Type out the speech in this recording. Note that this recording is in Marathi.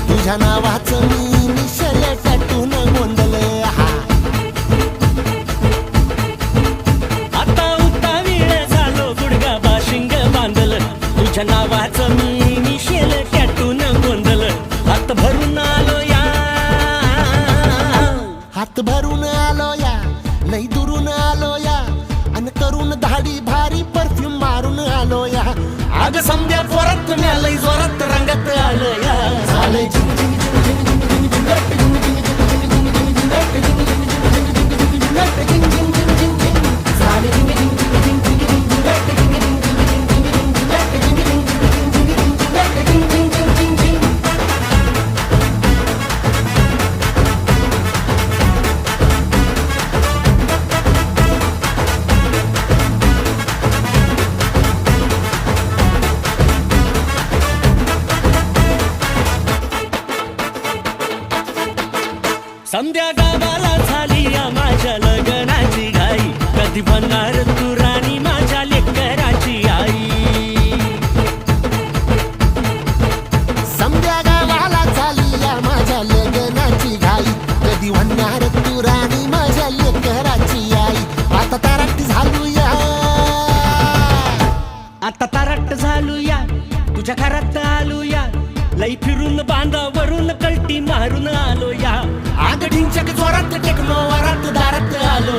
तुझ्या नावाचं मी निशल टॅटून गोंधलं. आता उतावीळ झालो गुडगा बाशिंग बांधलं. तुझ्या नावाचं मी निशल टॅटून गोंधलं. हात भरून आलो या, हात भरून आलो या, लई दुरून आलो या, अन करून धाडी भारी परफ्यूम मारून आलो या. अग समद्या परत लई जोरात रंगात आलो या. झालंय समद्या गावाला झाली या माझ्या लग्नाची घाई. कधी बनणार तू राणी माझ्या लेकराची आई. समद्या गावाला झाली या माझ्या लग्नाची घाई. कधी म्हणणार तू राणी माझ्या लेकराची आई. आता ताराट झालू या, आता तारट झालो या, तुझ्या घरात आलो या. लई फिरून बांधावरून कलटी मारून आलो या. आग ढिंचक जोरात टेक्नो वरात दारात आलो